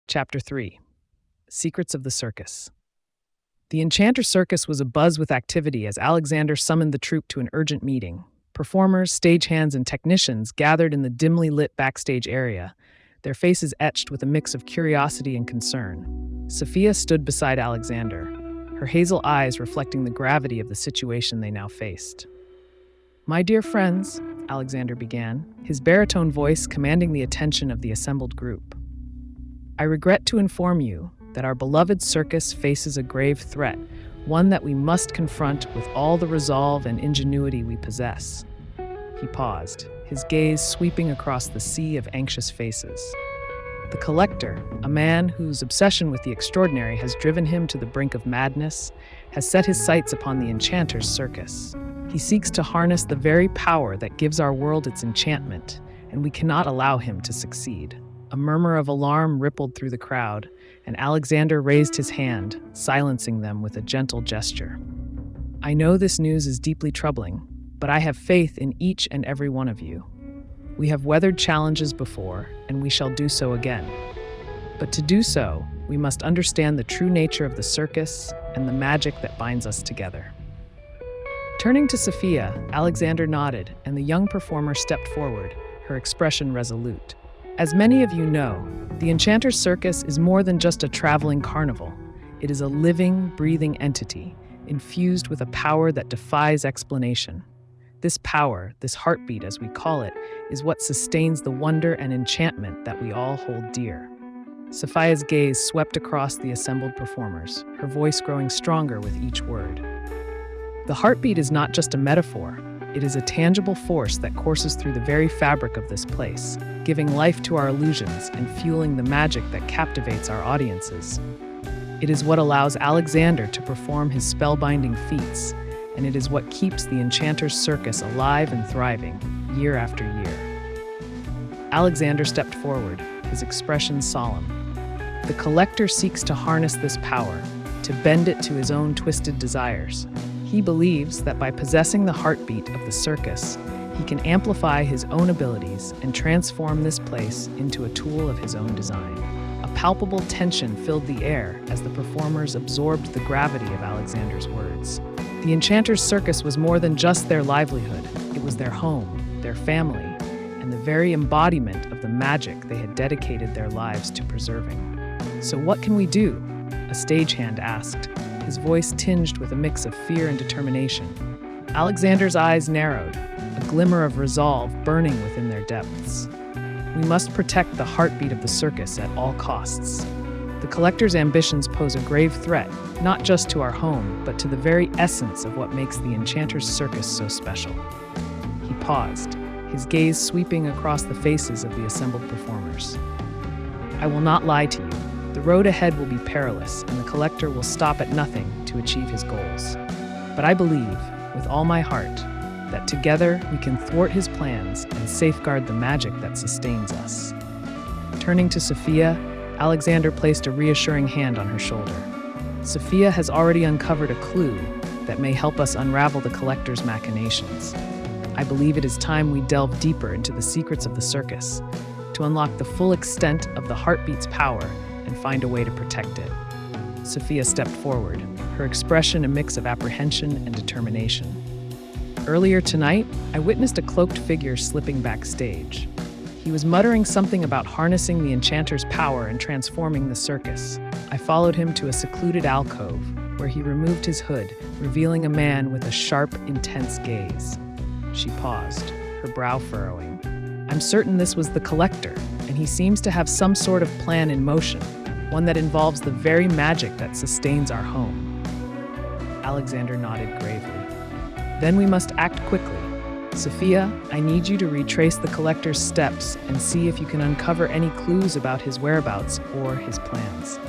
Chapter 3 Secrets of the Circus. The Enchanter Circus was abuzz with activity as Alexander summoned the troupe to an urgent meeting. Performers, stagehands, and technicians gathered in the dimly lit backstage area, their faces etched with a mix of curiosity and concern. Sophia stood beside Alexander, her hazel eyes reflecting the gravity of the situation they now faced. "My dear friends," Alexander began, his baritone voice commanding the attention of the assembled group. "I regret to inform you that our beloved circus faces a grave threat, one that we must confront with all the resolve and ingenuity we possess." He paused, his gaze sweeping across the sea of anxious faces. The collector, a man whose obsession with the extraordinary has driven him to the brink of madness, has set his sights upon the Enchanter's Circus. He seeks to harness the very power that gives our world its enchantment, and we cannot allow him to succeed. A murmur of alarm rippled through the crowd, and Alexander raised his hand, silencing them with a gentle gesture. "I know this news is deeply troubling, but I have faith in each and every one of you. We have weathered challenges before, and we shall do so again. But to do so, we must understand the true nature of the circus and the magic that binds us together." Turning to Sophia, Alexander nodded, and the young performer stepped forward, her expression resolute. As many of you know, the Enchanter's Circus is more than just a traveling carnival. It is a living, breathing entity, infused with a power that defies explanation. This power, this heartbeat as we call it, is what sustains the wonder and enchantment that we all hold dear. Sophia's gaze swept across the assembled performers, her voice growing stronger with each word. The heartbeat is not just a metaphor. It is a tangible force that courses through the very fabric of this place, giving life to our illusions and fueling the magic that captivates our audiences. It is what allows Alexander to perform his spellbinding feats, and it is what keeps the Enchanter's Circus alive and thriving, year after year. Alexander stepped forward, his expression solemn. The collector seeks to harness this power, to bend it to his own twisted desires. He believes that by possessing the heartbeat of the circus, he can amplify his own abilities and transform this place into a tool of his own design. A palpable tension filled the air as the performers absorbed the gravity of Alexander's words. The Enchanter's Circus was more than just their livelihood. It was their home, their family, and the very embodiment of the magic they had dedicated their lives to preserving. "So what can we do?" a stagehand asked, his voice tinged with a mix of fear and determination. Alexander's eyes narrowed, a glimmer of resolve burning within their depths. "We must protect the heartbeat of the circus at all costs. The collector's ambitions pose a grave threat, not just to our home, but to the very essence of what makes the Enchanter's Circus so special." He paused, his gaze sweeping across the faces of the assembled performers. "I will not lie to you. The road ahead will be perilous, and the collector will stop at nothing to achieve his goals. But I believe, with all my heart, that together we can thwart his plans and safeguard the magic that sustains us." Turning to Sophia, Alexander placed a reassuring hand on her shoulder. "Sophia has already uncovered a clue that may help us unravel the collector's machinations. I believe it is time we delve deeper into the secrets of the circus, to unlock the full extent of the heartbeat's power and find a way to protect it." Sophia stepped forward, her expression a mix of apprehension and determination. "Earlier tonight, I witnessed a cloaked figure slipping backstage. He was muttering something about harnessing the Enchanter's power and transforming the circus. I followed him to a secluded alcove, where he removed his hood, revealing a man with a sharp, intense gaze." She paused, her brow furrowing. "I'm certain this was the collector, and he seems to have some sort of plan in motion, one that involves the very magic that sustains our home." Alexander nodded gravely. "Then we must act quickly. Sophia, I need you to retrace the collector's steps and see if you can uncover any clues about his whereabouts or his plans.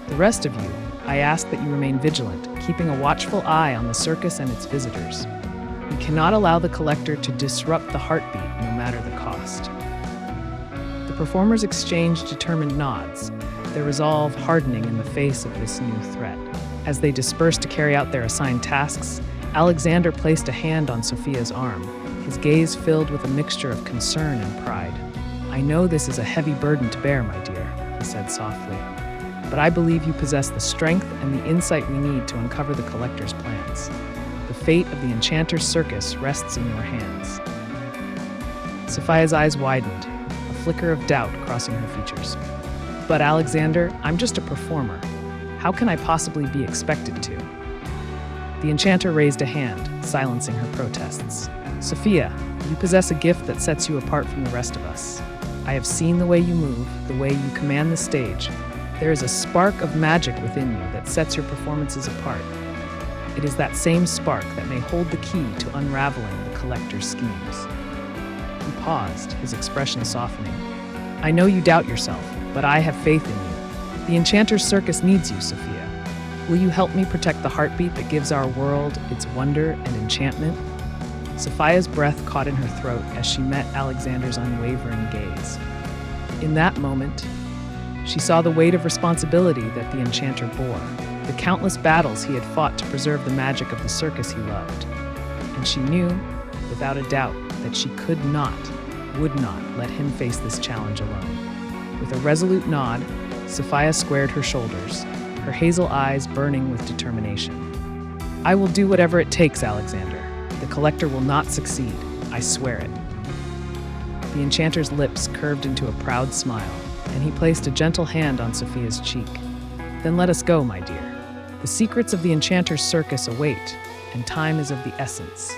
The rest of you, I ask that you remain vigilant, keeping a watchful eye on the circus and its visitors. We cannot allow the collector to disrupt the heartbeat, no matter the cost." The performers exchanged determined nods, their resolve hardening in the face of this new threat. As they dispersed to carry out their assigned tasks, Alexander placed a hand on Sophia's arm, his gaze filled with a mixture of concern and pride. "I know this is a heavy burden to bear, my dear, he said softly. But I believe you possess the strength and the insight we need to uncover the collector's plans. The fate of the Enchanter's Circus rests in your hands. Sophia's eyes widened, a flicker of doubt crossing her features. But Alexander, I'm just a performer. How can I possibly be expected to? The Enchanter raised a hand, silencing her protests. Sophia, you possess a gift that sets you apart from the rest of us. I have seen the way you move, the way you command the stage. There is a spark of magic within you that sets your performances apart. It is that same spark that may hold the key to unraveling the collector's schemes. He paused, his expression softening. I know you doubt yourself, but I have faith in you. The Enchanter's Circus needs you, Sophia. Will you help me protect the heartbeat that gives our world its wonder and enchantment? Sophia's breath caught in her throat as she met Alexander's unwavering gaze. In that moment, she saw the weight of responsibility that the Enchanter bore, the countless battles he had fought to preserve the magic of the circus he loved. And she knew, without a doubt, that she could not, would not let him face this challenge alone. With a resolute nod, Sophia squared her shoulders, her hazel eyes burning with determination. I will do whatever it takes, Alexander. The collector will not succeed. I swear it. The Enchanter's lips curved into a proud smile, and he placed a gentle hand on Sophia's cheek. Then let us go, my dear. The secrets of the Enchanter's Circus await, and time is of the essence.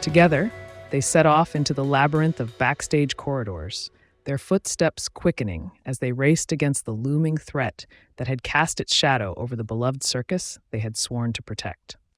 Together, they set off into the labyrinth of backstage corridors, their footsteps quickening as they raced against the looming threat that had cast its shadow over the beloved circus they had sworn to protect.